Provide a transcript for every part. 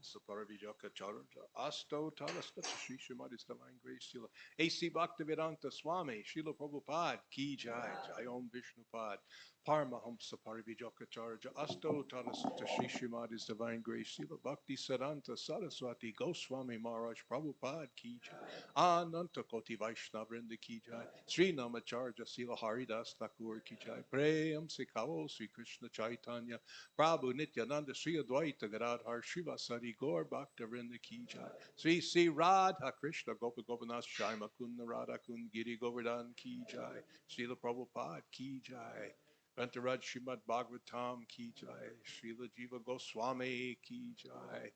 Paramahamsa Paravijakacharya Asto Talastat Sri Srimadi's Divine Grace Srila A.C. Bhaktivedanta Swami Srila Prabhupada Ki Jai Jai Om Vishnupad Paramahamsa Paravijakacharya Asto Talastat Sri Srimadi's Divine Grace Srila Bhakti Siddhanta Saraswati Goswami Maharaj Prabhupada Ki Jai Ananta Koti Vaishnavrinda Ki Jai Sri Namacharya Srila Haridas Thakur Ki Jai Prayam Sikavo Sri Krishna Chaitanya Prabhu Nityananda Sri Advaita Gadadhar Srivasari Gaur Bhaktivinoda Ki Jai Sri Sri Radha Krishna Gopa Gopinath Shai Makunda Radha Kund Giri Govardhan Ki Jai Srila Prabhupada Ki Jai Ventaraj Srimad Bhagavatam Ki Jai Srila Jiva Goswami Ki Jai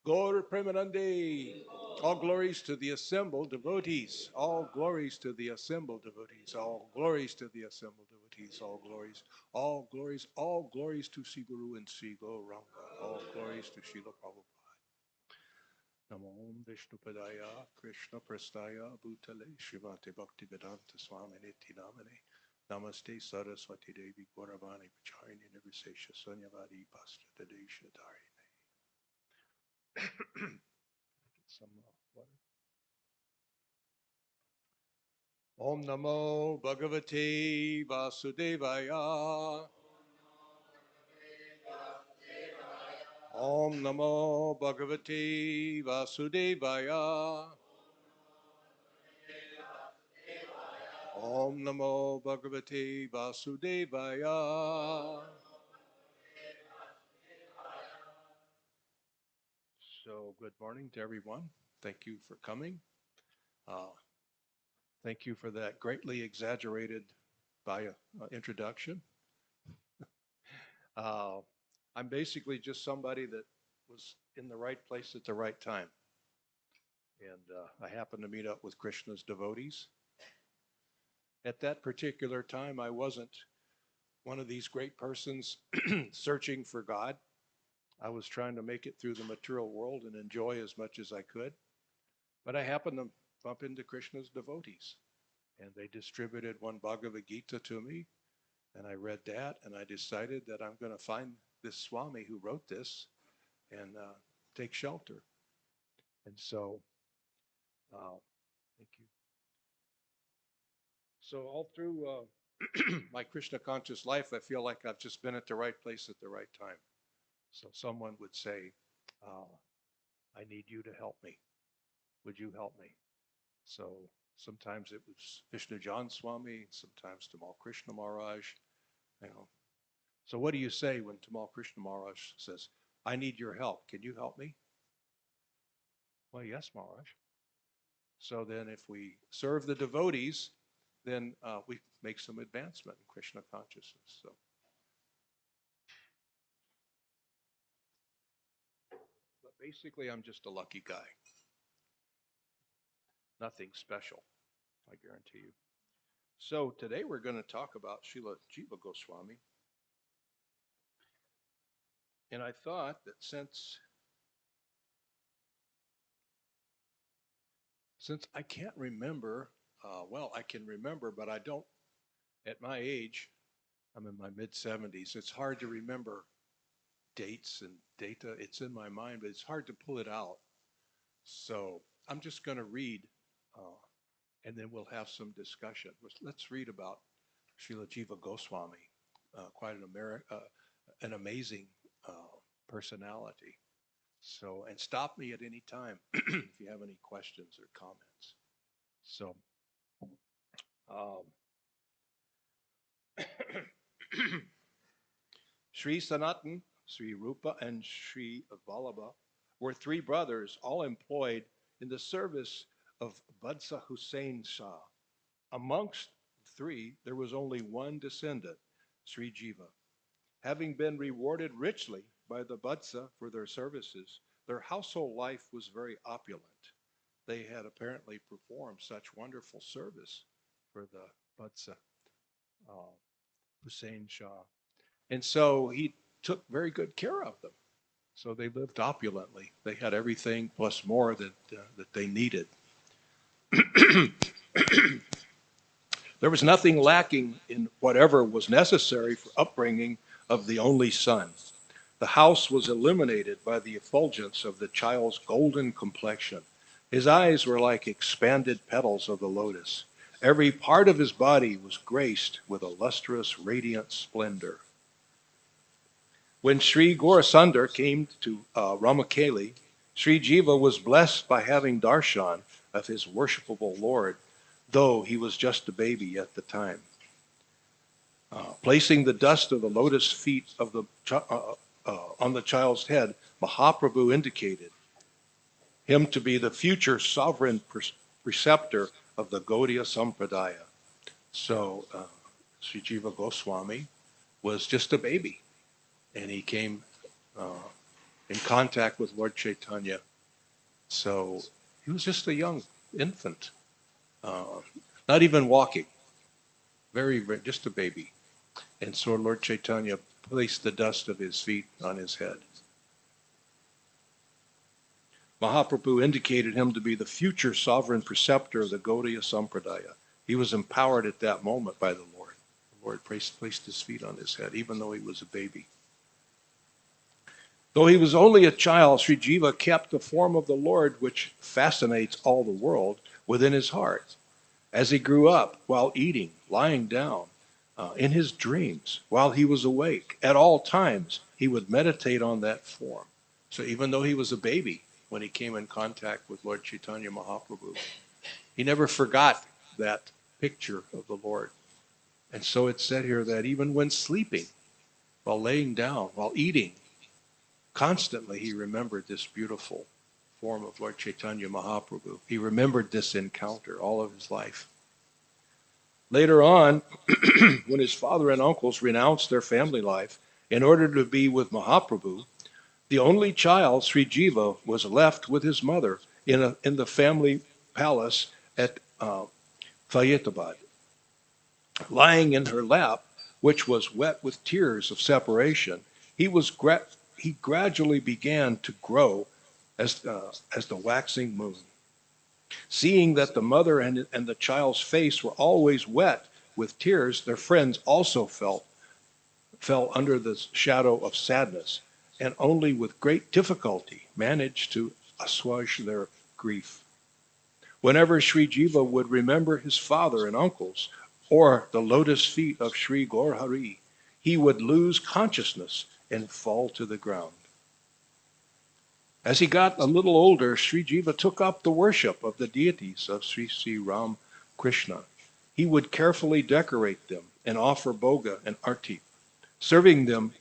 Gaur Premanande. All glories to the assembled devotees. All glories to the assembled devotees. All glories to the assembled devotees. All glories. All glories. All glories to Sri Guru and Sri Gauranga. All glories to Srila Prabhupada. Namo Om Vishnupadaya Krishna Prastaya Bhutale Srimate Bhaktivedanta Swami Niti Namane Namaste Saraswati Devi Gauravani Pacharini Nirvisesha Sanyavadi Pasta Desha Dari. Some water. Om Namo Bhagavate Vasudevaya. Om Namo Bhagavate Vasudevaya. Om Namo Bhagavate Vasudevaya. So, good morning to everyone. Thank you for coming. Thank you for that greatly exaggerated introduction. I'm basically just somebody that was in the right place at the right time. And I happened to meet up with Krishna's devotees. At that particular time, I wasn't one of these great persons searching for God. I was trying to make it through the material world and enjoy as much as I could. But I happened to bump into Krishna's devotees. And they distributed one Bhagavad Gita to me. And I read that, and I decided that I'm going to find this Swami who wrote this and take shelter. And so, thank you. So all through my Krishna conscious life, I feel like I've just been at the right place at the right time. So someone would say, I need you to help me. Would you help me? So sometimes it was Vishnu Jan Swami, sometimes Tamal Krishna Maharaj. You know. So what do you say when Tamal Krishna Maharaj says, I need your help. Can you help me? Well, yes, Maharaj. So then if we serve the devotees, then we make some advancement in Krishna consciousness. So. But basically, I'm just a lucky guy. Nothing special, I guarantee you. So today we're going to talk about Srila Jiva Goswami. And I thought that since I can't remember, I can remember, but I don't, at my age, I'm in my mid-70s, it's hard to remember dates and data. It's in my mind, but it's hard to pull it out. So I'm just going to read, and then we'll have some discussion. Let's read about Srila Jiva Goswami, quite an amazing personality. So, and stop me at any time if you have any questions or comments. So, Sri Sanatan, Sri Rupa, and Sri Vallabha were three brothers, all employed in the service of Badsa Hussain Shah. Amongst the three, there was only one descendant, Sri Jiva. Having been rewarded richly by the Badsa for their services, their household life was very opulent. They had apparently performed such wonderful service for the Badsa Hussain Shah. And so he took very good care of them. So they lived opulently. They had everything plus more that they needed. There was nothing lacking in whatever was necessary for upbringing of the only son. The house was illuminated by the effulgence of the child's golden complexion. His eyes were like expanded petals of the lotus. Every part of his body was graced with a lustrous, radiant splendor. When Sri Gaurasundar came to Ramakeli, Sri Jiva was blessed by having darshan of his worshipable Lord, though he was just a baby at the time. Placing the dust of the lotus feet of the on the child's head, Mahaprabhu indicated him to be the future sovereign preceptor of the Gaudiya Sampradaya. So Sri Jiva Goswami was just a baby, and he came in contact with Lord Chaitanya. So he was just a young infant, not even walking, just a baby. And so Lord Chaitanya placed the dust of his feet on his head. Mahaprabhu indicated him to be the future sovereign preceptor of the Gaudiya Sampradaya. He was empowered at that moment by the Lord. The Lord placed his feet on his head, even though he was a baby. Though he was only a child, Sri Jiva kept the form of the Lord, which fascinates all the world, within his heart. As he grew up, while eating, lying down, in his dreams, while he was awake, at all times, he would meditate on that form. So even though he was a baby, when he came in contact with Lord Chaitanya Mahaprabhu, he never forgot that picture of the Lord. And so it's said here that even when sleeping, while laying down, while eating, constantly he remembered this beautiful form of Lord Chaitanya Mahaprabhu. He remembered this encounter all of his life. Later on, when his father and uncles renounced their family life in order to be with Mahaprabhu, the only child, Sri Jiva, was left with his mother in the family palace at Fayetabad. Lying in her lap, which was wet with tears of separation, he gradually began to grow as the waxing moon. Seeing that the mother and the child's face were always wet with tears, their friends also fell under the shadow of sadness, and only with great difficulty managed to assuage their grief. Whenever Sri Jiva would remember his father and uncles, or the lotus feet of Sri Gaur-Hari, he would lose consciousness and fall to the ground. As he got a little older, Sri Jiva took up the worship of the deities of Sri Ram Krishna. He would carefully decorate them and offer bhoga and arti, serving them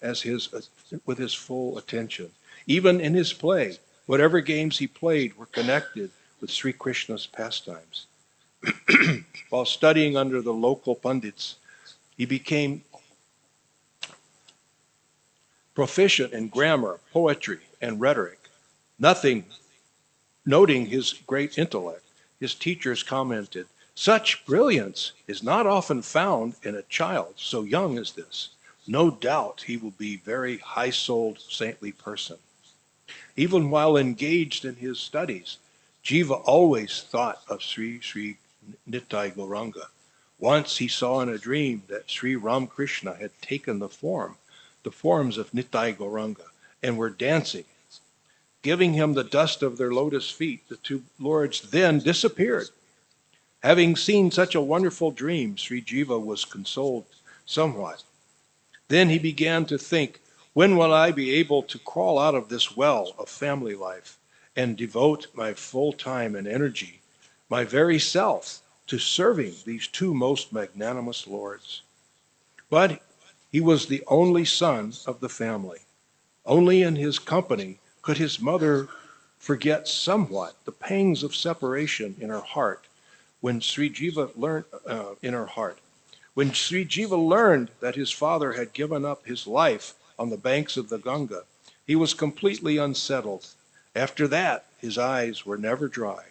with his full attention. Even in his play, whatever games he played were connected with Sri Krishna's pastimes. While studying under the local pundits, he became proficient in grammar, poetry, and rhetoric. Noting his great intellect, his teachers commented, "Such brilliance is not often found in a child so young as this. No doubt he will be a very high-souled, saintly person." Even while engaged in his studies, Jiva always thought of Sri Nitai Gauranga. Once he saw in a dream that Sri Ramakrishna had taken the forms of Nitai Gauranga, and were dancing. Giving him the dust of their lotus feet, the two lords then disappeared. Having seen such a wonderful dream, Sri Jiva was consoled somewhat. Then he began to think, when will I be able to crawl out of this well of family life and devote my full time and energy, my very self, to serving these two most magnanimous lords? But he was the only son of the family. Only in his company could his mother forget somewhat the pangs of separation in her heart. When Sri Jiva learned that his father had given up his life on the banks of the Ganga, he was completely unsettled. After that, his eyes were never dry.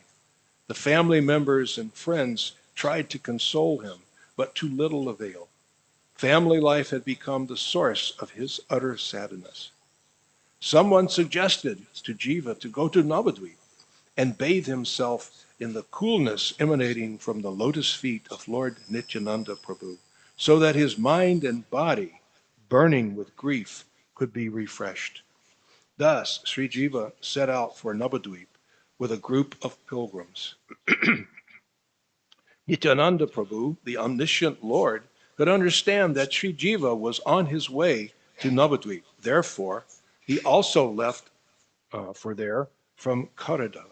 The family members and friends tried to console him, but to little avail. Family life had become the source of his utter sadness. Someone suggested to Jiva to go to Navadvip and bathe himself in the coolness emanating from the lotus feet of Lord Nityananda Prabhu, so that his mind and body, burning with grief, could be refreshed. Thus, Sri Jiva set out for Navadvip with a group of pilgrims. Nityananda Prabhu, the omniscient Lord, could understand that Sri Jiva was on his way to Navadvip. Therefore, he also left for there from Kolkata.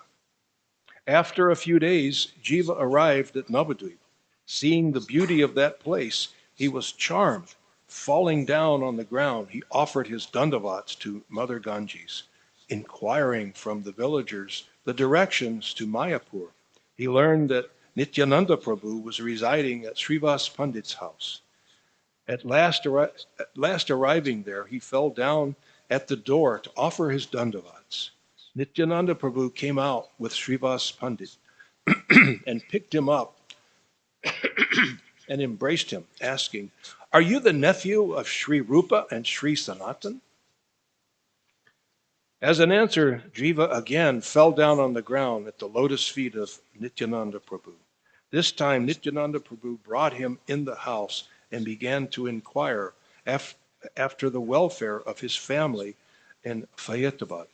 After a few days, Jiva arrived at Navadvip. Seeing the beauty of that place, he was charmed. Falling down on the ground, he offered his dandavats to Mother Ganges, inquiring from the villagers the directions to Mayapur. He learned that Nityananda Prabhu was residing at Srivas Pandit's house. At last arriving there, he fell down at the door to offer his dandavats. Nityananda Prabhu came out with Srivas Pandit and picked him up and embraced him, asking, "Are you the nephew of Sri Rupa and Sri Sanatan?" As an answer, Jiva again fell down on the ground at the lotus feet of Nityananda Prabhu. This time, Nityananda Prabhu brought him in the house and began to inquire after the welfare of his family in Faridabad.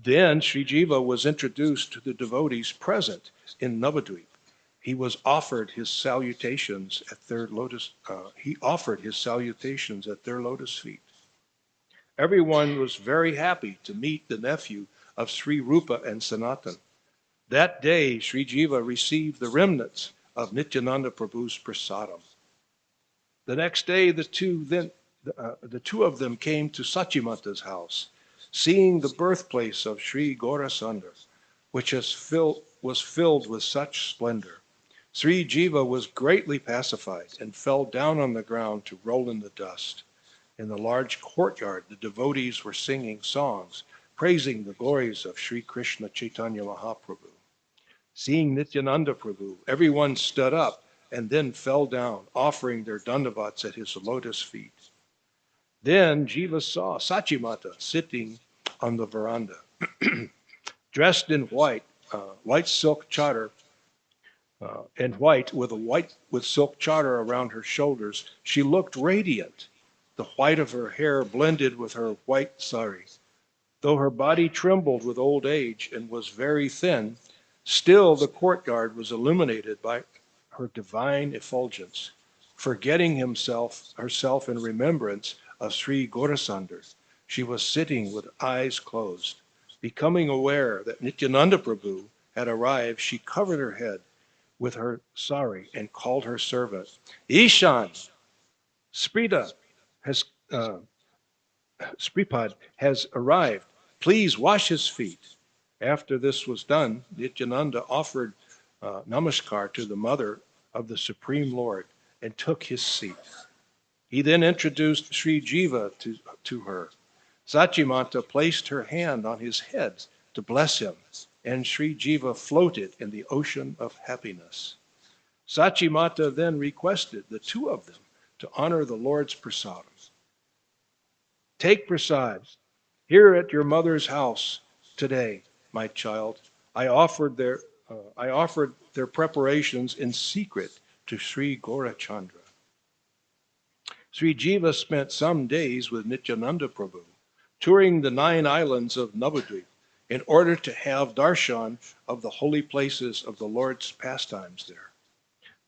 Then Sri Jiva was introduced to the devotees present in Navadvip. He offered his salutations at their lotus feet. Everyone was very happy to meet the nephew of Sri Rupa and Sanatan. That day, Sri Jiva received the remnants of Nityananda Prabhu's prasadam. The next day, the two of them came to Sachimata's house. Seeing the birthplace of Sri Gaurasundar, which was filled with such splendor, Sri Jiva was greatly pacified and fell down on the ground to roll in the dust. In the large courtyard, the devotees were singing songs, praising the glories of Sri Krishna Chaitanya Mahaprabhu. Seeing Nityananda Prabhu, everyone stood up and then fell down, offering their dandavats at his lotus feet. Then Jiva saw Sachimata sitting on the veranda, dressed in white silk chadar, with silk chadar around her shoulders. She looked radiant. The white of her hair blended with her white sari. Though her body trembled with old age and was very thin, still the courtyard was illuminated by her divine effulgence. Forgetting herself in remembrance of Sri Gaurasundar, she was sitting with eyes closed. Becoming aware that Nityananda Prabhu had arrived, she covered her head with her sari and called her servant, "Ishan, Sprida Spripad has arrived. Please wash his feet." After this was done, Nityananda offered namaskar to the mother of the Supreme Lord and took his seat. He then introduced Sri Jiva to her. Sachimata placed her hand on his head to bless him, and Sri Jiva floated in the ocean of happiness. Sachimata then requested the two of them to honor the Lord's prasadam. "Take prasad here at your mother's house today, my child." I offered their preparations in secret to Sri Gaurachandra. Sri Jiva spent some days with Nityananda Prabhu, touring the 9 islands of Navadvip in order to have darshan of the holy places of the Lord's pastimes there.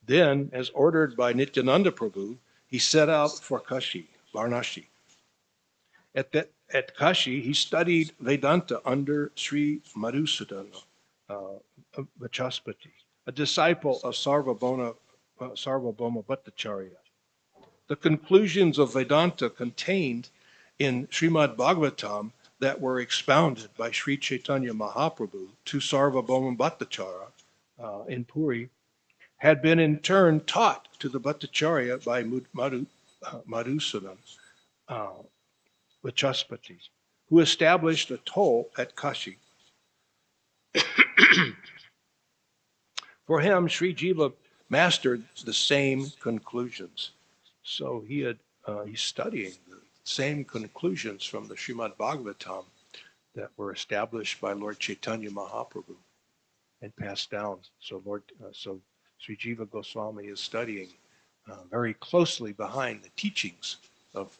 Then, as ordered by Nityananda Prabhu, he set out for Kashi, Varanasi. At Kashi, he studied Vedanta under Sri Madhusudana Vachaspati, a disciple of Sarvabhauma Bhattacharya. The conclusions of Vedanta contained in Srimad Bhagavatam that were expounded by Sri Chaitanya Mahaprabhu to Sarvabhauma Bhattacharya in Puri had been in turn taught to the Bhattacharya by Madhusudan Vachaspati, who established a toll at Kashi. For him, Sri Jiva mastered the same conclusions. So he's studying the same conclusions from the Srimad Bhagavatam that were established by Lord Chaitanya Mahaprabhu and passed down. So Sri Jiva Goswami is studying very closely behind the teachings of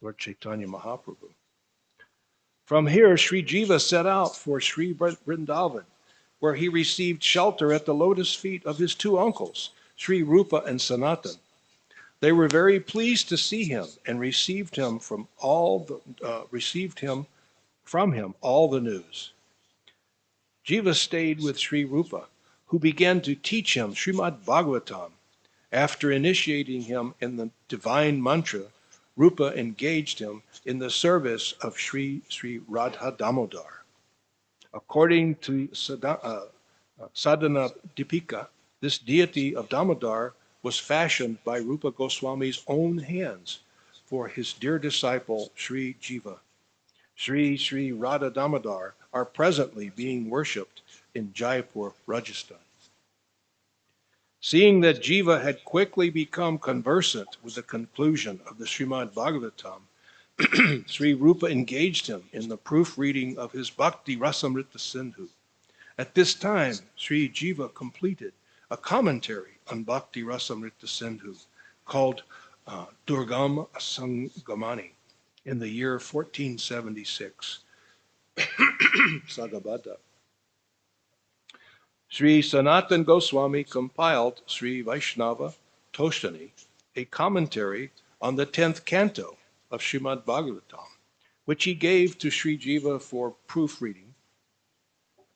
Lord Chaitanya Mahaprabhu. From here, Sri Jiva set out for Sri Vrindavan, where he received shelter at the lotus feet of his two uncles, Sri Rupa and Sanatan. They were very pleased to see him and received from him all the news. Jiva stayed with Sri Rupa, who began to teach him Srimad Bhagavatam. After initiating him in the divine mantra, Rupa engaged him in the service of Sri Radha Damodar. According to Sadhana Dipika, this deity of Damodar was fashioned by Rupa Goswami's own hands for his dear disciple Sri Jiva. Sri Radha Damodar are presently being worshipped in Jaipur, Rajasthan. Seeing that Jiva had quickly become conversant with the conclusion of the Srimad Bhagavatam, Sri Rupa engaged him in the proofreading of his Bhakti Rasamrita Sindhu. At this time, Sri Jiva completed a commentary on Bhakti Rasamrita Sindhu called Durgam Asangamani in the year 1476. Sagabada. Sri Sanatan Goswami compiled Sri Vaishnava Toshani, a commentary on the 10th canto of Srimad Bhagavatam, which he gave to Sri Jiva for proofreading.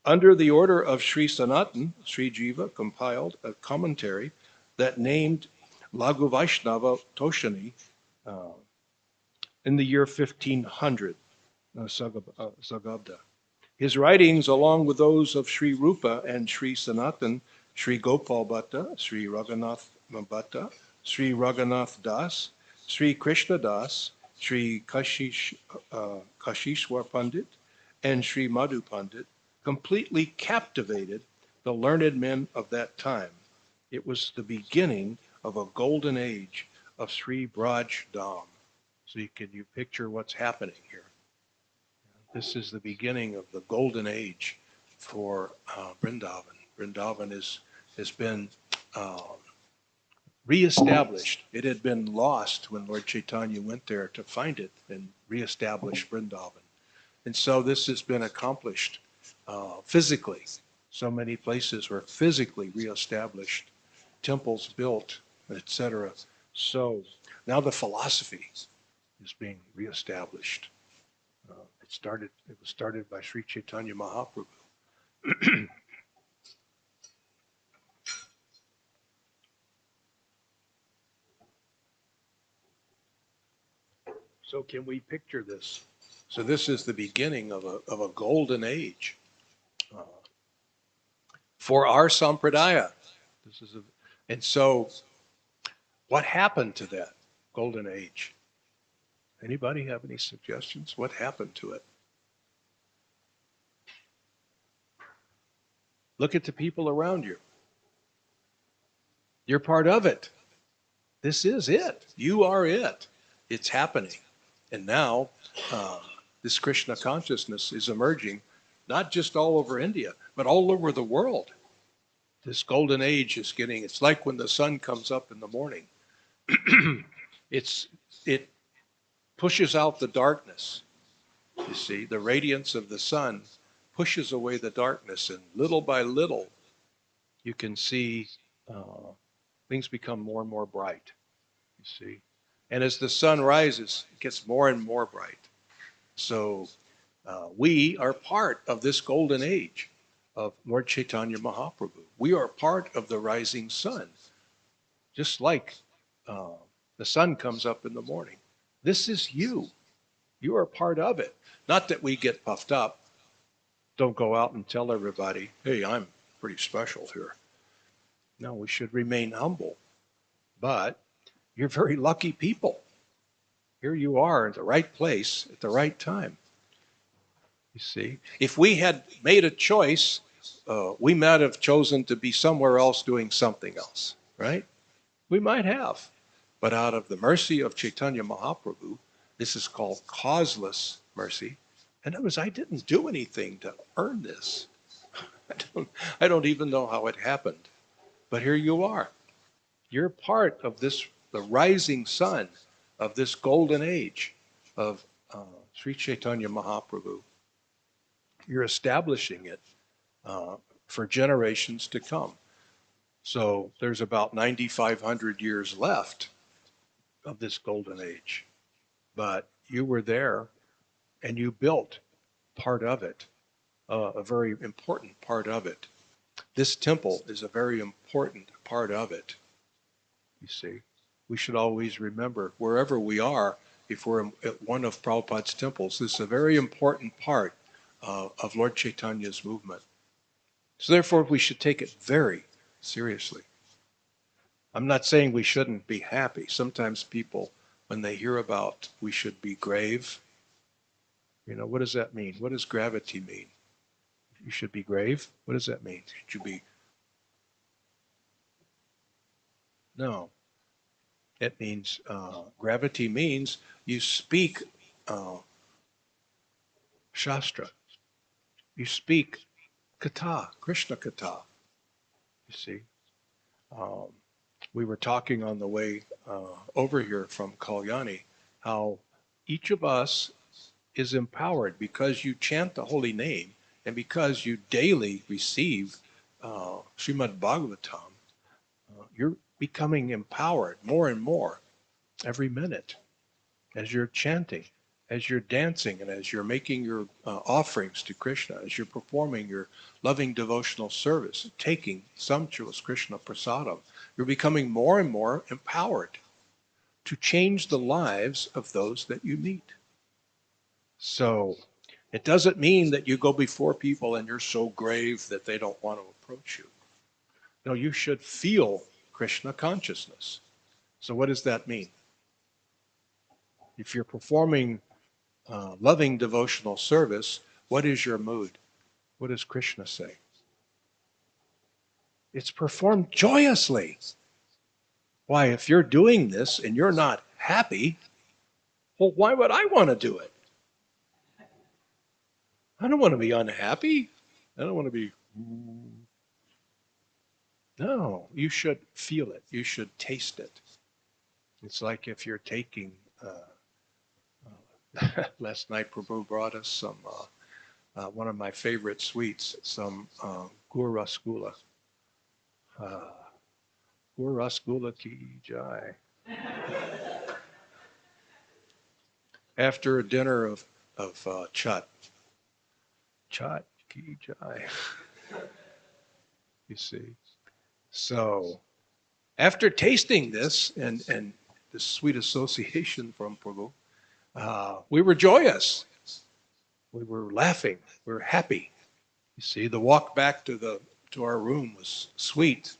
Under the order of Sri Sanatan, Sri Jiva compiled a commentary that named Lagu Vaishnava Toshani in the year 1500, Sagabda. His writings, along with those of Sri Rupa and Sri Sanatan, Sri Gopal Bhatta, Sri Raghunath Bhatta, Sri Raghunath Das, Sri Krishna Das, Sri Kashishwar Pandit, and Sri Madhu Pandit, completely captivated the learned men of that time. It was the beginning of a golden age of Sri Braj Dham. So can you picture what's happening here? This is the beginning of the golden age for Vrindavan. Vrindavan has been reestablished. It had been lost when Lord Chaitanya went there to find it and reestablish Vrindavan. And so this has been accomplished physically. So many places were physically reestablished, temples built, etc. So now the philosophy is being reestablished. It was started by Sri Chaitanya Mahaprabhu. So can we picture this? So this is the beginning of a golden age for our sampradaya. And so what happened to that golden age? Anybody have any suggestions? What happened to it? Look at the people around you. You're part of it. This is it. You are it. It's happening. And now this Krishna consciousness is emerging, not just all over India, but all over the world. This golden age is it's like when the sun comes up in the morning. It pushes out the darkness. You see, the radiance of the sun pushes away the darkness, and little by little, you can see things become more and more bright, you see. And as the sun rises, it gets more and more bright. So we are part of this golden age of Lord Chaitanya Mahaprabhu. We are part of the rising sun, just like the sun comes up in the morning. This is you. You are part of it. Not that we get puffed up. Don't go out and tell everybody, hey, I'm pretty special here. No, we should remain humble. But you're very lucky people. Here you are in the right place at the right time. You see, if we had made a choice, we might have chosen to be somewhere else doing something else, right? We might have. But out of the mercy of Chaitanya Mahaprabhu, this is called causeless mercy. In other words, I didn't do anything to earn this. I don't even know how it happened. But here you are. You're part of this, the rising sun of this golden age. of Sri Chaitanya Mahaprabhu. You're establishing it for generations to come. So there's about 9,500 years left of this golden age. But you were there and you built part of it, a very important part of it. This temple is a very important part of it. You see, we should always remember, wherever we are, if we're at one of Prabhupada's temples, this is a very important part of Lord Chaitanya's movement. So therefore, we should take it very seriously. I'm not saying we shouldn't be happy. Sometimes people, when they hear about we should be grave, what does that mean? What does gravity mean? You should be grave? What does that mean? Should you be? No. It means, gravity means you speak Shastra. You speak Katha, Krishna Katha. You see? We were talking on the way over here from Kalyani how each of us is empowered because you chant the holy name and because you daily receive Srimad Bhagavatam. You're becoming empowered more and more every minute as you're chanting, as you're dancing, and as you're making your offerings to Krishna, as you're performing your loving devotional service, taking sumptuous Krishna prasadam. You're becoming more and more empowered to change the lives of those that you meet. So it doesn't mean that you go before people and you're so grave that they don't want to approach you. No, you should feel Krishna consciousness. So what does that mean? If you're performing loving devotional service, what is your mood? What does Krishna say? It's performed joyously. Why, if you're doing this and you're not happy, well, why would I want to do it? I don't want to be unhappy. I don't want to be... No, you should feel it. You should taste it. It's like if you're taking... last night Prabhu brought us some, one of my favorite sweets, some gur rasgula. Gur rasgula ki jai. After a dinner of chat ki jai. You see. So after tasting this and this sweet association from Prabhu, we were joyous. We were laughing. We were happy. You see, the walk back to our room was sweet.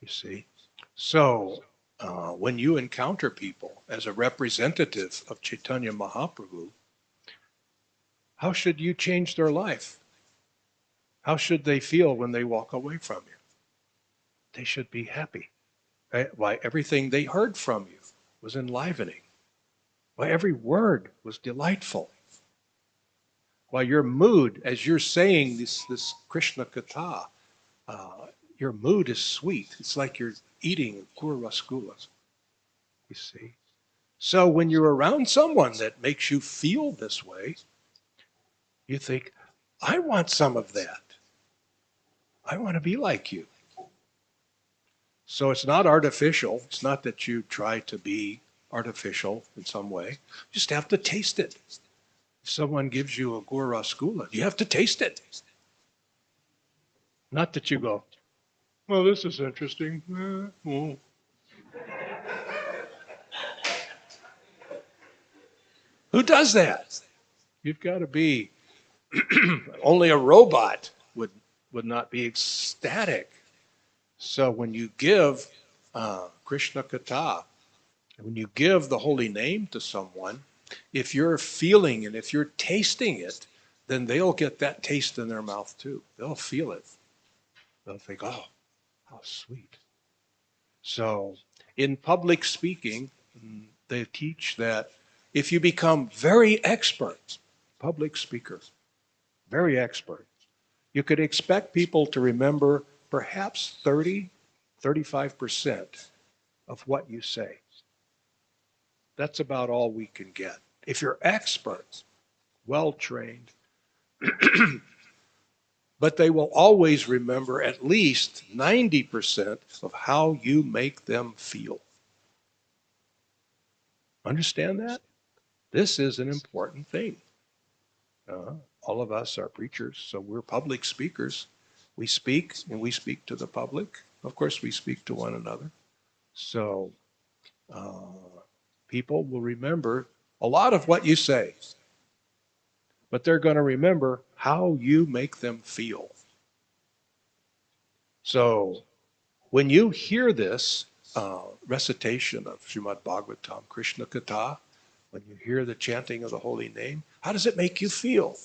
You see. So when you encounter people as a representative of Chaitanya Mahaprabhu, how should you change their life? How should they feel when they walk away from you? They should be happy. Right? Why, everything they heard from you was enlivening. Why, every word was delightful. Why, your mood, as you're saying this Krishna Katha, your mood is sweet. It's like you're eating gur rasgula. You see? So when you're around someone that makes you feel this way, you think, I want some of that. I want to be like you. So it's not artificial. It's not that you try to be artificial in some way. You just have to taste it. If someone gives you a gur rasgula, you have to taste it. Not that you go, well, this is interesting. Who does that? You've got to be, only a robot would not be ecstatic. So when you give Krishna Katha, when you give the holy name to someone, if you're feeling and if you're tasting it, then they'll get that taste in their mouth too. They'll feel it. They'll think, oh, how sweet. So in public speaking, they teach that if you become very expert, public speaker, very expert, you could expect people to remember perhaps 35% of what you say. That's about all we can get if you're experts, well-trained, but they will always remember at least 90% of how you make them feel. Understand that? This is an important thing. All of us are preachers, so we're public speakers. We speak, and we speak to the public. Of course, we speak to one another. So people will remember a lot of what you say, but they're going to remember how you make them feel. So when you hear this recitation of Srimad Bhagavatam, Krishna Katha, when you hear the chanting of the holy name, how does it make you feel?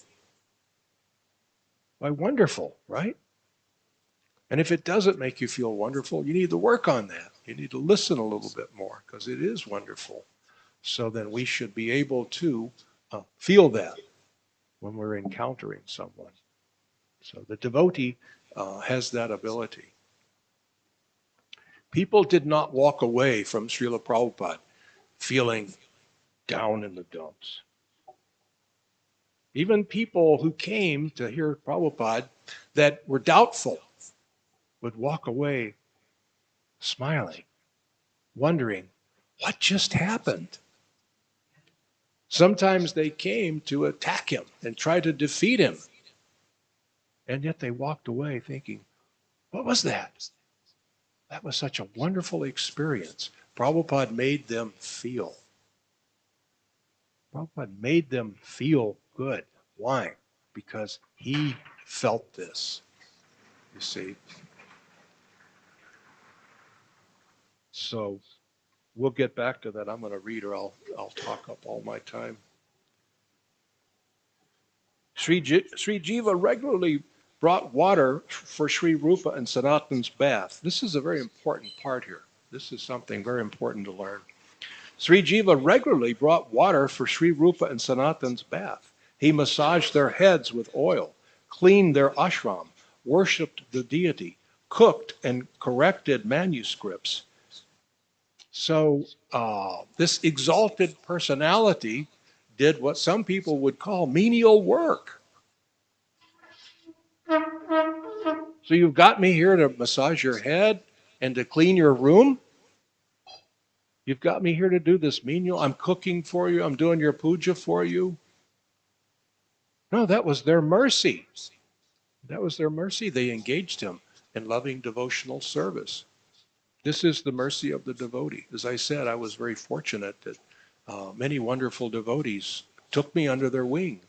Why, wonderful, right? And if it doesn't make you feel wonderful, you need to work on that. You need to listen a little bit more because it is wonderful. So then we should be able to feel that when we're encountering someone. So the devotee has that ability. People did not walk away from Srila Prabhupada feeling down in the dumps. Even people who came to hear Prabhupada that were doubtful would walk away smiling, wondering, what just happened? Sometimes they came to attack him and try to defeat him. And yet they walked away thinking, what was that? That was such a wonderful experience. Prabhupada made them feel. Prabhupada made them feel good. Why? Because he felt this, you see. So we'll get back to that. I'm going to read or I'll talk up all my time. Sri Jiva regularly brought water for Sri Rupa and Sanatan's bath. This is a very important part here. This is something very important to learn. Sri Jiva regularly brought water for Sri Rupa and Sanatan's bath. He massaged their heads with oil, cleaned their ashram, worshipped the deity, cooked and corrected manuscripts. So this exalted personality did what some people would call menial work. So you've got me here to massage your head and to clean your room? You've got me here to do this menial? I'm cooking for you. I'm doing your puja for you. No, that was their mercy. That was their mercy. They engaged him in loving devotional service. This is the mercy of the devotee. As I said, I was very fortunate that many wonderful devotees took me under their wing.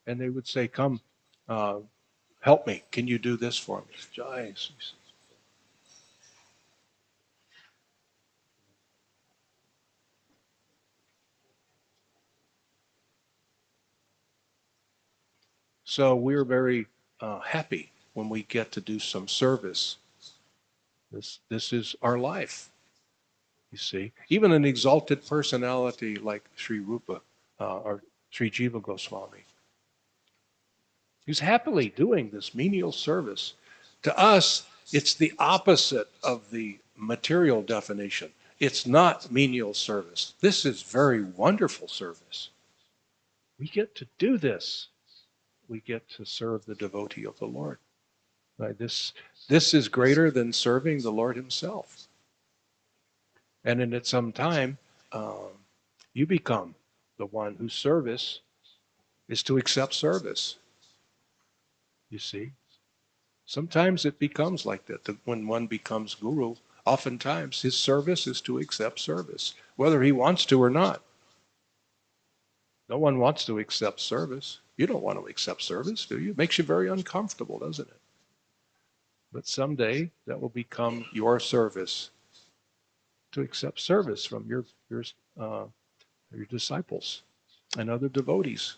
And they would say, come, help me. Can you do this for me? So we're very happy when we get to do some service. This is our life, you see. Even an exalted personality like Sri Rupa or Sri Jiva Goswami, he's happily doing this menial service. To us, it's the opposite of the material definition. It's not menial service. This is very wonderful service. We get to do this. We get to serve the devotee of the Lord. Right? This is greater than serving the Lord himself. And in some time, you become the one whose service is to accept service. You see? Sometimes it becomes like that. When one becomes guru, oftentimes his service is to accept service, whether he wants to or not. No one wants to accept service. You don't want to accept service, do you? It makes you very uncomfortable, doesn't it? But someday that will become your service, to accept service from your disciples and other devotees,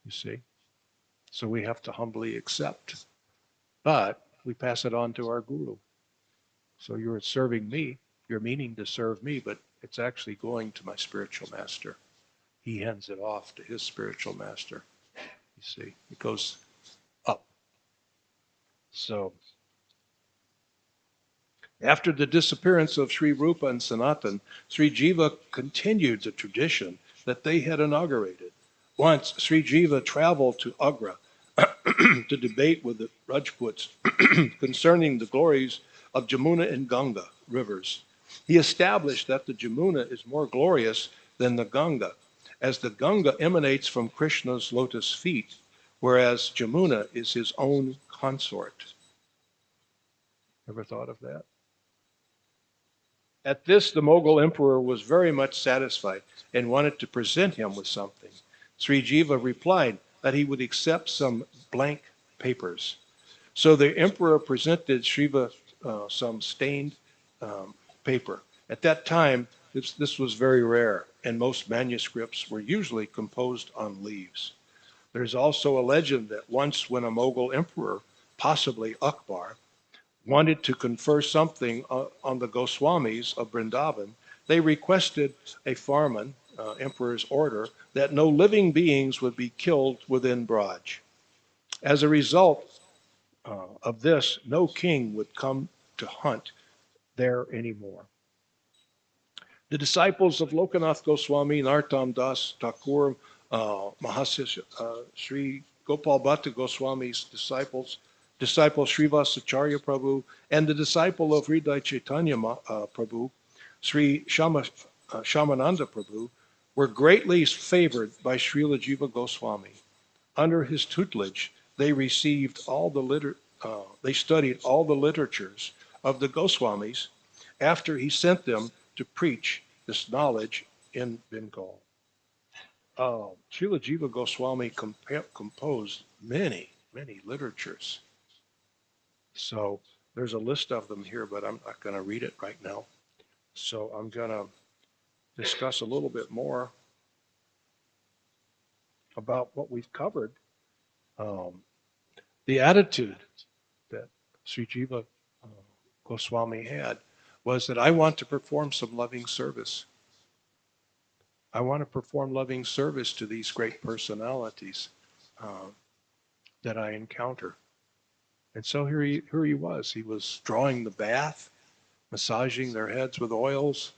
you see. So we have to humbly accept. But we pass it on to our guru. So you're serving me, you're meaning to serve me, but it's actually going to my spiritual master. He hands it off to his spiritual master. You see, it goes up. So after the disappearance of Sri Rupa and Sanatan, Sri Jiva continued the tradition that they had inaugurated. Once, Sri Jiva traveled to Agra to debate with the Rajputs concerning the glories of Jamuna and Ganga rivers. He established that the Jamuna is more glorious than the Ganga, as the Ganga emanates from Krishna's lotus feet, whereas Jamuna is his own consort. Ever thought of that? At this, the Mughal emperor was very much satisfied and wanted to present him with something. Sri Jiva replied that he would accept some blank papers. So the emperor presented Shiva some stained paper. At that time, this was very rare, and most manuscripts were usually composed on leaves. There's also a legend that once when a Mughal emperor, possibly Akbar, wanted to confer something on the Goswamis of Vrindavan, they requested a farman, emperor's order, that no living beings would be killed within Braj. As a result of this, no king would come to hunt there anymore. The disciples of Lokanath Goswami, Nartam Das, Thakur, Mahasish, Sri Gopal Bhatta Goswami's disciple Srivasacharya Prabhu, and the disciple of Hriday Chaitanya Prabhu, Sri Shamananda Prabhu, were greatly favored by Srila Jiva Goswami. Under his tutelage, they received they studied all the literatures of the Goswamis after he sent them to preach this knowledge in Bengal. Srila Jiva Goswami composed many literatures. So there's a list of them here, but I'm not going to read it right now. So I'm going to discuss a little bit more about what we've covered. The attitude that Sri Jiva Goswami had was that I want to perform some loving service. I want to perform loving service to these great personalities that I encounter. And so here he was. He was drawing the bath, massaging their heads with oils,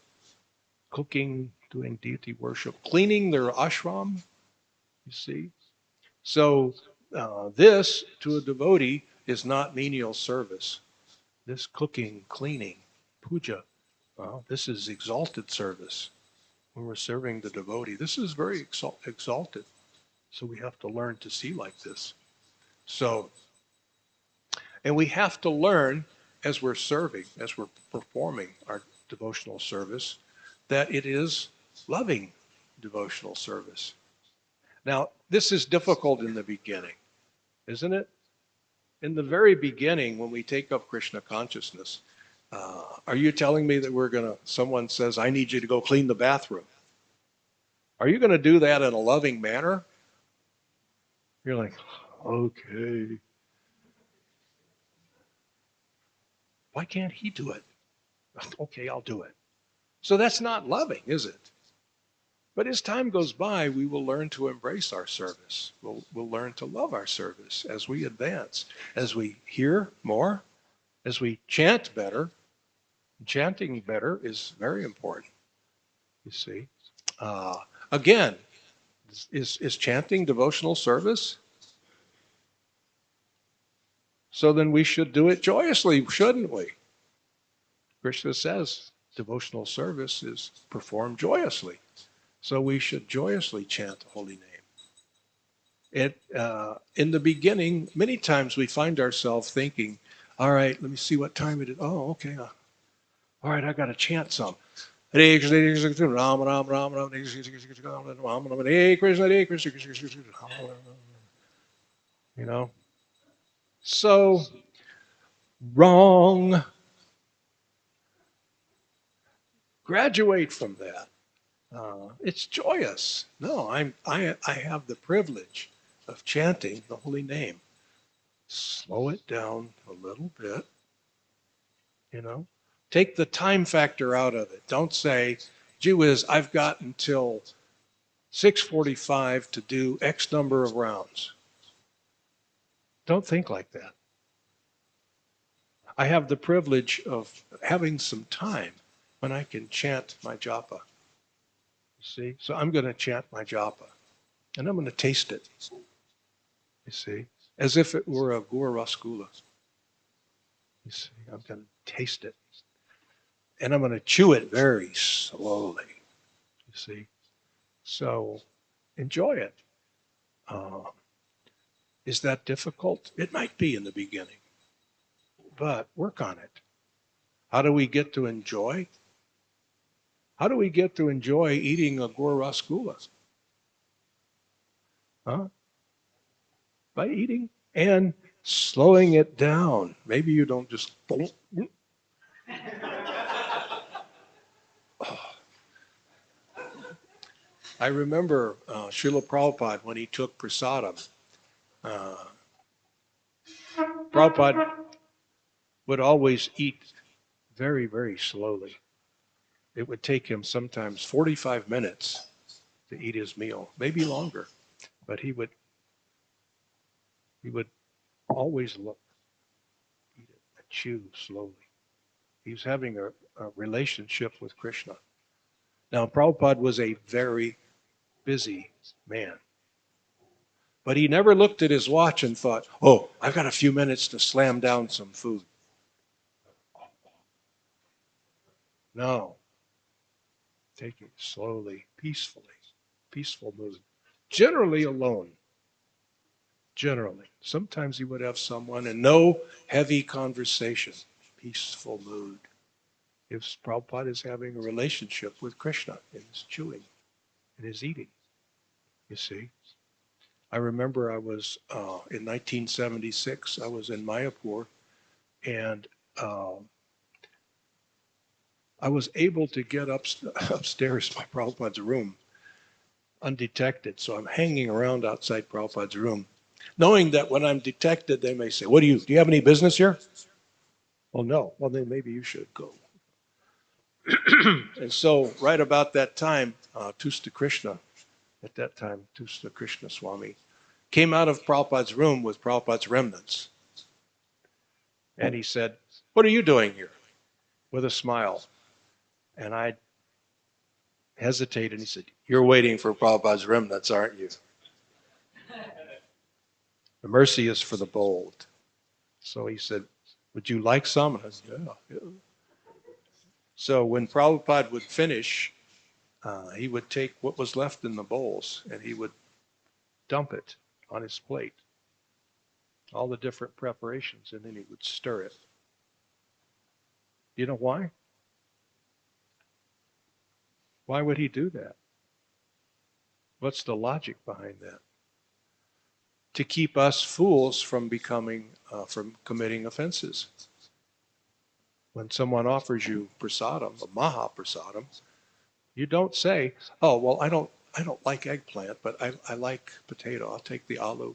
cooking, doing deity worship, cleaning their ashram, you see. So this, to a devotee, is not menial service. This cooking, cleaning, puja, this is exalted service. When we're serving the devotee, this is very exalted. So we have to learn to see like this. So, and we have to learn as we're serving, as we're performing our devotional service, that it is loving devotional service. Now, this is difficult in the beginning, isn't it? In the very beginning, when we take up Krishna consciousness, are you telling me that someone says, I need you to go clean the bathroom? Are you going to do that in a loving manner? You're like, okay. Why can't he do it? Okay, I'll do it. So that's not loving, is it? But as time goes by, we will learn to embrace our service. We'll learn to love our service as we advance, as we hear more, as we chant better. Chanting better is very important, you see. Again, is chanting devotional service? So then we should do it joyously, shouldn't we? Krishna says devotional service is performed joyously. So we should joyously chant the holy name. In the beginning, many times we find ourselves thinking, all right, let me see what time it is. Oh, okay. All right, I got to chant some. Hare Krishna, Hare Krishna, Rama Rama, Rama Rama, Hare Krishna, Rama Rama, Hare Krishna, Hare Krishna, Krishna Krishna, you know. So wrong. Graduate from that. It's joyous. No, I have the privilege of chanting the holy name. Slow it down a little bit, you know. Take the time factor out of it. Don't say, gee whiz, I've got until 6:45 to do X number of rounds. Don't think like that. I have the privilege of having some time when I can chant my japa. See? So I'm going to chant my japa, and I'm going to taste it, you see, as if it were a gur rasgula. You see, I'm going to taste it, and I'm going to chew it very slowly, you see. So enjoy it. Is that difficult? It might be in the beginning, but work on it. How do we get to enjoy? How do we get to enjoy eating a gur rasgula? Huh? By eating and slowing it down. Maybe you don't just. I remember Srila Prabhupada when he took prasadam. Prabhupada would always eat very, very slowly. It would take him sometimes 45 minutes to eat his meal, maybe longer, but he would always look, eat it, and chew slowly. He was having a relationship with Krishna. Now, Prabhupada was a very busy man, but he never looked at his watch and thought, oh, I've got a few minutes to slam down some food. No, take it slowly, peacefully, peaceful mood. Generally alone. Generally. Sometimes he would have someone and no heavy conversation. Peaceful mood. If Prabhupada is having a relationship with Krishna in his chewing, in his eating, you see. I remember I was, in 1976, I was in Mayapur, and I was able to get upstairs to Prabhupada's room undetected. So I'm hanging around outside Prabhupada's room, knowing that when I'm detected, they may say, do you have any business here? Well, no. Well, then maybe you should go. And so right about that time, Tusta Krishna, at that time, Tusta Krishna Swami, came out of Prabhupada's room with Prabhupada's remnants. And he said, what are you doing here? With a smile. And I hesitated. He said, you're waiting for Prabhupada's remnants, aren't you? The mercy is for the bold. So he said, would you like some? And I said, yeah. So when Prabhupada would finish, he would take what was left in the bowls and he would dump it on his plate, all the different preparations, and then he would stir it. You know why? Why would he do that? What's the logic behind that? To keep us fools from committing offenses. When someone offers you prasadam, a maha prasadam, you don't say, oh, well, I don't like eggplant, but I like potato. I'll take the aloo,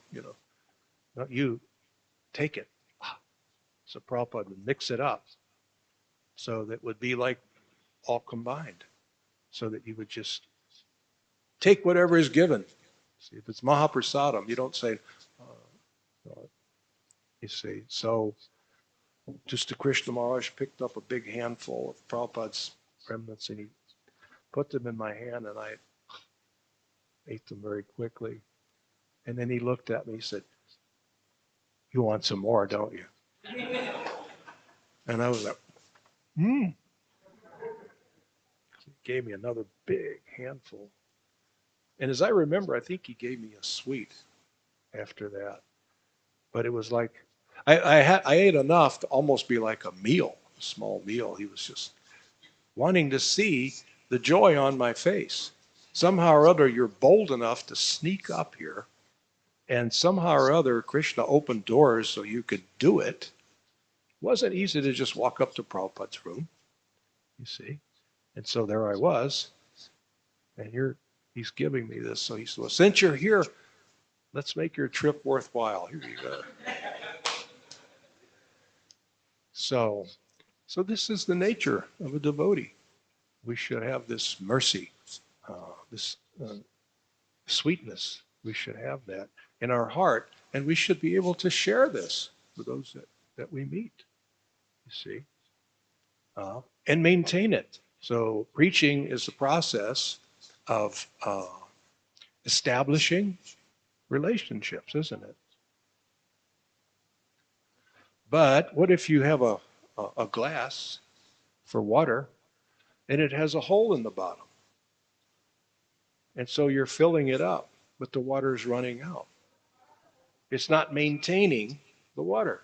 No, you take it. So Prabhupada would mix it up so that it would be like all combined, so that you would just take whatever is given. See, if it's mahaprasadam, you don't say, you see. So just Krishna Maharaj picked up a big handful of Prabhupada's remnants and he put them in my hand and I ate them very quickly. And then he looked at me, he said, you want some more, don't you? And I was like, He gave me another big handful. And as I remember, I think he gave me a sweet after that. But it was like, I ate enough to almost be like a meal, a small meal. He was just wanting to see the joy on my face. Somehow or other, you're bold enough to sneak up here. And somehow or other, Krishna opened doors so you could do it. It wasn't easy to just walk up to Prabhupada's room, you see. And so there I was. And he's giving me this. So he said, well, since you're here, let's make your trip worthwhile. Here you go. So this is the nature of a devotee. We should have this mercy, this sweetness. We should have that in our heart, and we should be able to share this with those that we meet, you see, and maintain it. So preaching is a process of establishing relationships, isn't it? But what if you have a glass for water and it has a hole in the bottom? And so you're filling it up, but the water is running out. It's not maintaining the water,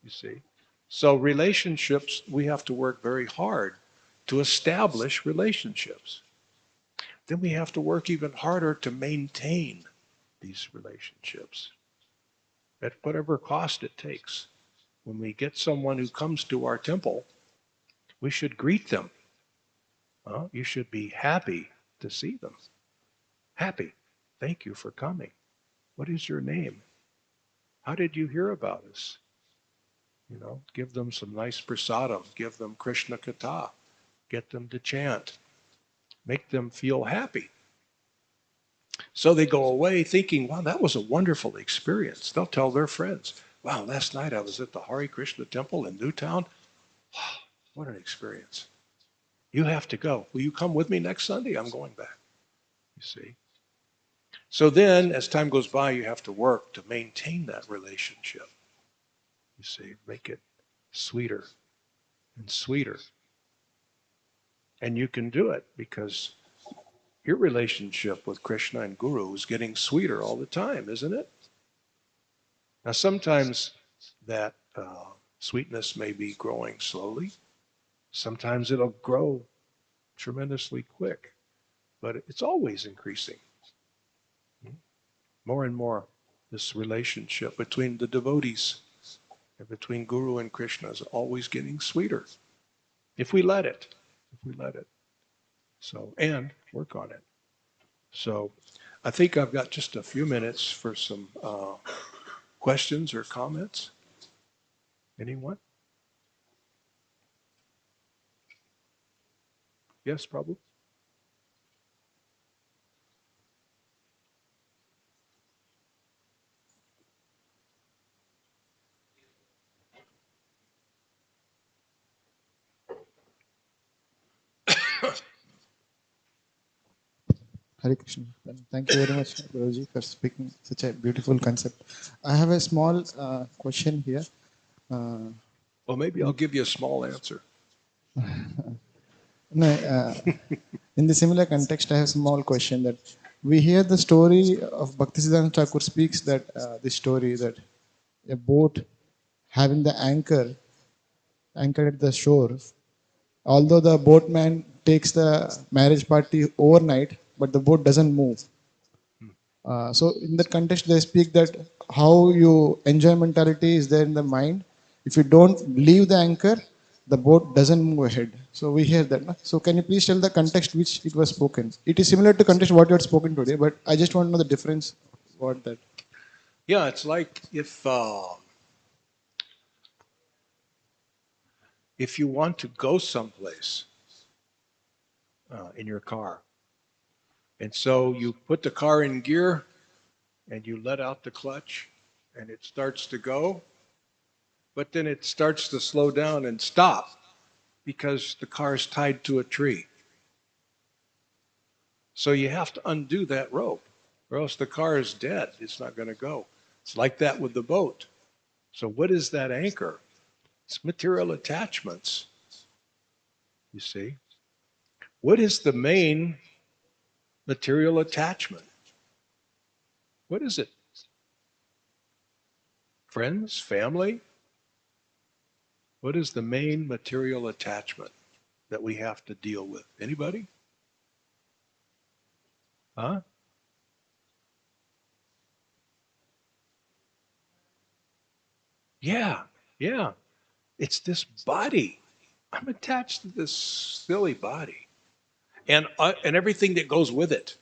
you see. So relationships, we have to work very hard to establish relationships. Then we have to work even harder to maintain these relationships at whatever cost it takes. When we get someone who comes to our temple, we should greet them. You should be happy to see them. Happy. Thank you for coming. What is your name? How did you hear about us? Give them some nice prasadam. Give them Krishna Katha. Get them to chant. Make them feel happy. So they go away thinking, wow, that was a wonderful experience. They'll tell their friends, wow, last night I was at the Hare Krishna temple in Newtown. What an experience. You have to go. Will you come with me next Sunday? I'm going back. You see. So then, as time goes by, you have to work to maintain that relationship. You see, make it sweeter and sweeter. And you can do it because your relationship with Krishna and Guru is getting sweeter all the time, isn't it? Now, sometimes that sweetness may be growing slowly. Sometimes it'll grow tremendously quick, but it's always increasing. More and more, this relationship between the devotees and between Guru and Krishna is always getting sweeter. If we let it. So, and work on it. So, I think I've got just a few minutes for some questions or comments. Anyone? Yes, Prabhu? Hare Krishna. Thank you very much, Guruji, for speaking such a beautiful concept. I have a small question here. Well, maybe I'll give you a small answer. No, in the similar context, I have a small question that we hear the story of Bhaktisiddhanta Thakur speaks that this story that a boat having the anchored at the shore, although the boatman takes the marriage party overnight, but the boat doesn't move. So in that context, they speak that how you enjoy mentality is there in the mind. If you don't leave the anchor, the boat doesn't move ahead. So we hear that. No? So can you please tell the context which it was spoken? It is similar to context what you had spoken today, but I just want to know the difference. What that? Yeah, it's like if you want to go someplace in your car, and so you put the car in gear and you let out the clutch and it starts to go, but then it starts to slow down and stop because the car is tied to a tree. So you have to undo that rope or else the car is dead. It's not going to go. It's like that with the boat. So what is that anchor? It's material attachments, you see. What is the main material attachment? What is it? Friends, family? What is the main material attachment that we have to deal with? Anybody? Huh? Yeah, yeah. It's this body. I'm attached to this silly body and everything that goes with it.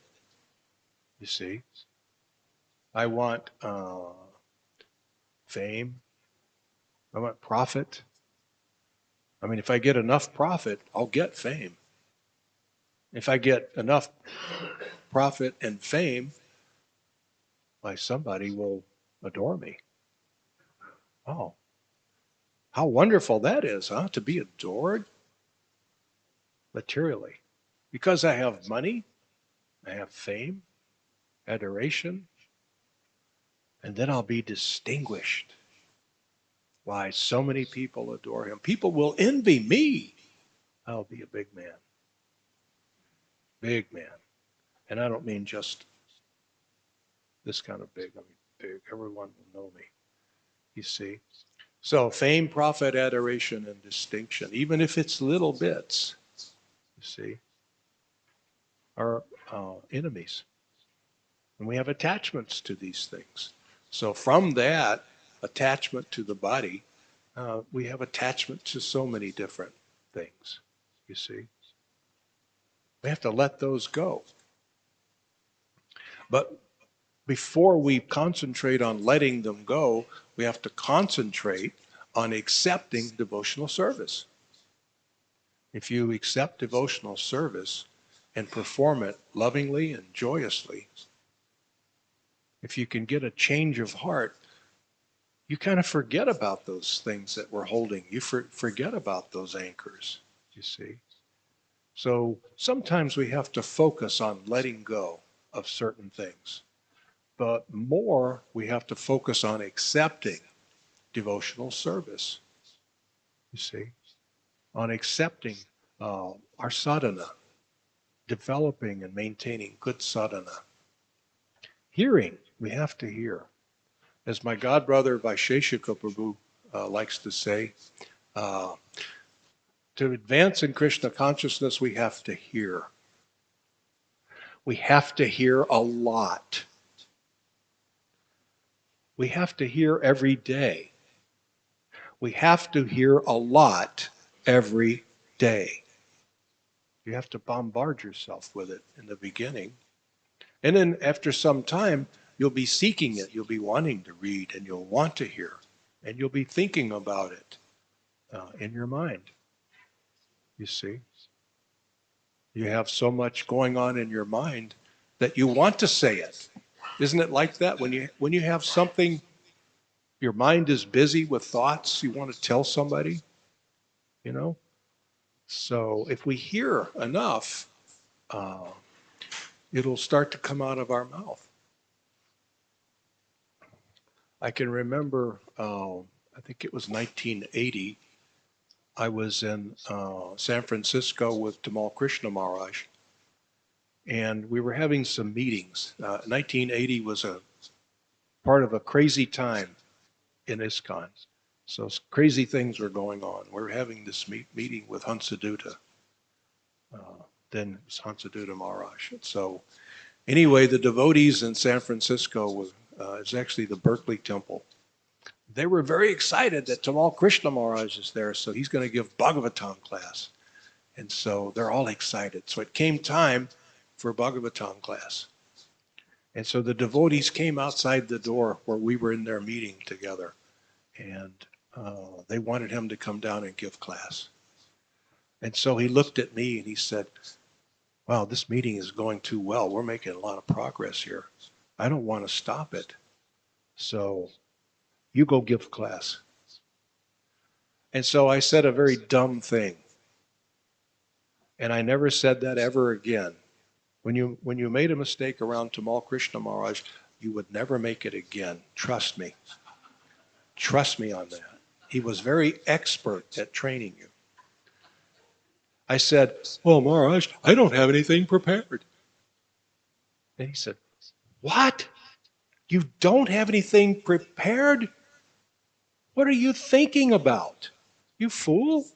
You see, I want fame. I want profit. I mean, if I get enough profit, I'll get fame. If I get enough profit and fame, why somebody will adore me. Oh, how wonderful that is, huh? To be adored materially. Because I have money, I have fame, adoration, and then I'll be distinguished. Why so many people adore him. People will envy me. I'll be a big man. Big man. And I don't mean just this kind of big. I mean big. Everyone will know me. You see? So fame, profit, adoration, and distinction, even if it's little bits, you see, are enemies. And we have attachments to these things. So from that attachment to the body, we have attachment to so many different things, you see. We have to let those go. But before we concentrate on letting them go, we have to concentrate on accepting devotional service. If you accept devotional service and perform it lovingly and joyously, if you can get a change of heart, you kind of forget about those things that we're holding. You forget about those anchors, you see. So sometimes we have to focus on letting go of certain things. But more, we have to focus on accepting devotional service, you see, on accepting our sadhana, developing and maintaining good sadhana. Hearing, we have to hear. As my godbrother Vaisheshika Prabhu likes to say, to advance in Krishna consciousness, we have to hear. We have to hear a lot. We have to hear every day. We have to hear a lot every day. You have to bombard yourself with it in the beginning. And then after some time, you'll be seeking it. You'll be wanting to read, and you'll want to hear. And you'll be thinking about it in your mind. You see? You have so much going on in your mind that you want to say it. Isn't it like that? When you have something, your mind is busy with thoughts, you want to tell somebody, you know? So if we hear enough, it'll start to come out of our mouth. I can remember, I think it was 1980, I was in San Francisco with Tamal Krishna Maharaj, and we were having some meetings. 1980 was a part of a crazy time in ISKCON. So crazy things were going on. We were having this meeting with Hansadutta. Then it was Hansadutta Maharaj. So anyway, the devotees in San Francisco it's actually the Berkeley Temple. They were very excited that Tamal Krishna Maharaj is there, so he's going to give Bhagavatam class. And so they're all excited. So it came time for Bhagavatam class. And so the devotees came outside the door where we were in their meeting together. And they wanted him to come down and give class. And so he looked at me and he said, wow, this meeting is going too well. We're making a lot of progress here. I don't want to stop it. So you go give class. And so I said a very dumb thing. And I never said that ever again. When you made a mistake around Tamal Krishna Maharaj, you would never make it again. Trust me. Trust me on that. He was very expert at training you. I said, well, Maharaj, I don't have anything prepared. And he said, what? You don't have anything prepared? What are you thinking about? You fool?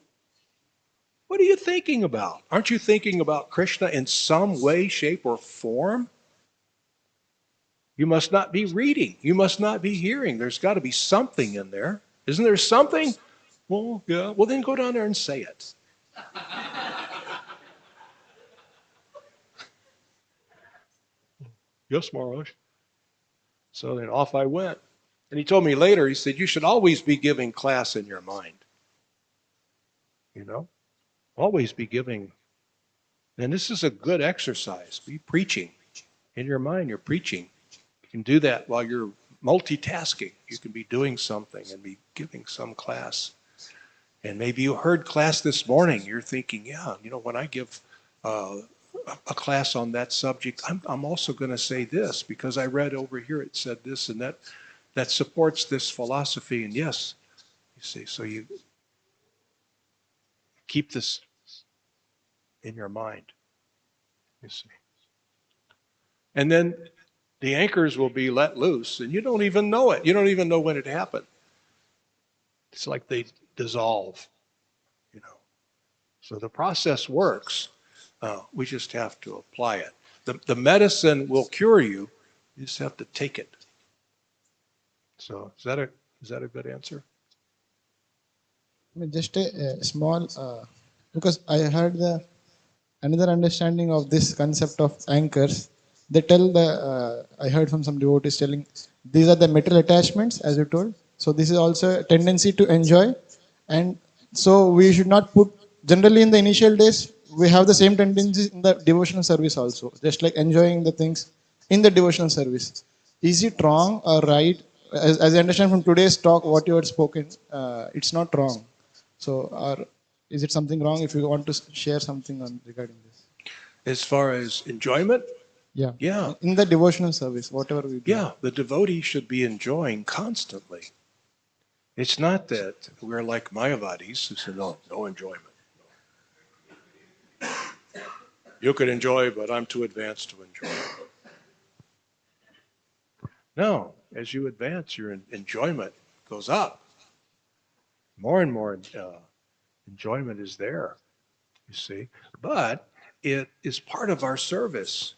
What are you thinking about? Aren't you thinking about Krishna in some way, shape, or form? You must not be reading. You must not be hearing. There's got to be something in there. Isn't there something? Well, yeah. Well, then go down there and say it. Yes, Maharaj. So then off I went. And he told me later, he said, you should always be giving class in your mind. You know? Always be giving. And this is a good exercise. Be preaching. In your mind, you're preaching. You can do that while you're multitasking. You can be doing something and be giving some class. And maybe you heard class this morning. You're thinking, yeah, you know, when I give a class on that subject, I'm also going to say this, because I read over here it said this, and that supports this philosophy. And yes, you see, so you keep this in your mind, you see. And then the anchors will be let loose, and you don't even know it. You don't even know when it happened. It's like they dissolve, you know. So the process works. We just have to apply it. The medicine will cure you. You just have to take it. So is that a good answer? I mean, just a small, because I heard another understanding of this concept of anchors. They tell I heard from some devotees telling these are the material attachments, as you told. So this is also a tendency to enjoy, and so we should not put. Generally, in the initial days, we have the same tendency in the devotional service also, just like enjoying the things in the devotional service. Is it wrong or right? As I understand from today's talk, what you had spoken, it's not wrong. So, or is it something wrong if you want to share something on regarding this? As far as enjoyment? Yeah. Yeah. In the devotional service, whatever we do. Yeah, the devotee should be enjoying constantly. It's not that we're like Mayavadis who say, no enjoyment. You could enjoy, but I'm too advanced to enjoy. No, as you advance, your enjoyment goes up. More and more enjoyment is there, you see. But it is part of our service.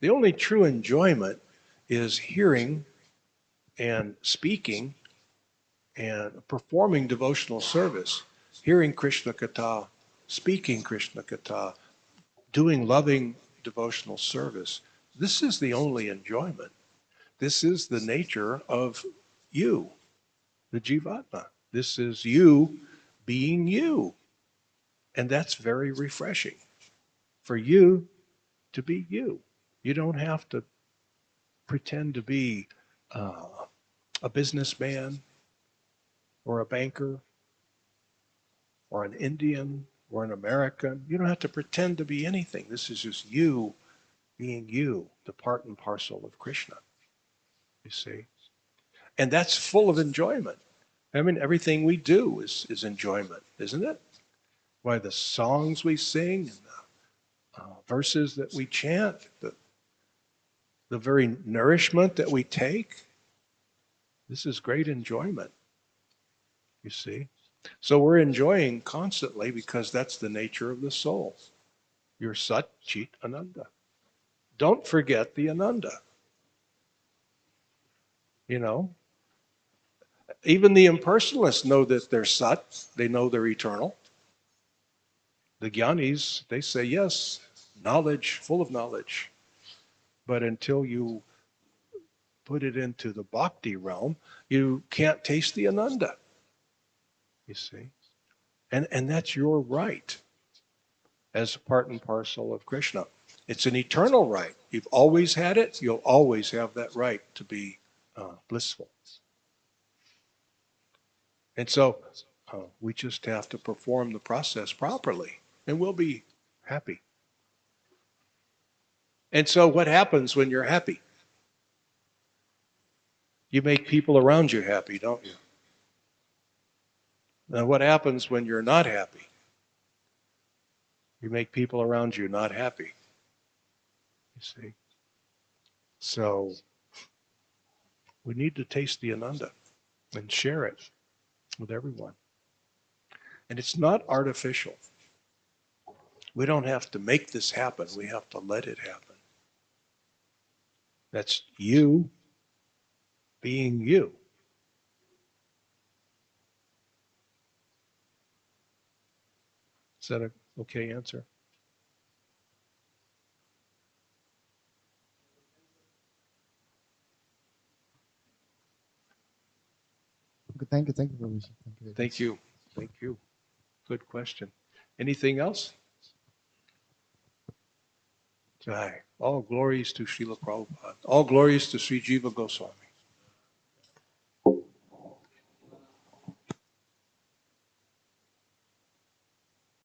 The only true enjoyment is hearing and speaking and performing devotional service, hearing Krishna Katha, speaking Krishna Katha, doing loving devotional service. This is the only enjoyment. This is the nature of you, the Jivatma. This is you being you. And that's very refreshing for you to be you. You don't have to pretend to be a businessman or a banker or an Indian or an American. You don't have to pretend to be anything. This is just you being you, the part and parcel of Krishna, you see. And that's full of enjoyment. I mean, everything we do is enjoyment, isn't it? Why the songs we sing and the verses that we chant, the very nourishment that we take, this is great enjoyment, you see. So we're enjoying constantly because that's the nature of the soul. You're Sat Chit Ananda. Don't forget the Ananda. You know, even the impersonalists know that they're Sat. They know they're eternal. The Jnanis, they say, yes, knowledge, full of knowledge. But until you put it into the bhakti realm, you can't taste the Ananda, you see. And that's your right as part and parcel of Krishna. It's an eternal right. You've always had it. You'll always have that right to be blissful. And so we just have to perform the process properly, and we'll be happy. And so what happens when you're happy? You make people around you happy, don't you? Now what happens when you're not happy? You make people around you not happy. You see? So we need to taste the Ananda and share it with everyone. And it's not artificial. We don't have to make this happen. We have to let it happen. That's you being you. Is that an okay answer? Okay, thank you, Prabhuji. Thank you. Thank you. Thank you. Good question. Anything else? Jai. All glories to Srila Prabhupada. All glories to Sri Jiva Goswami.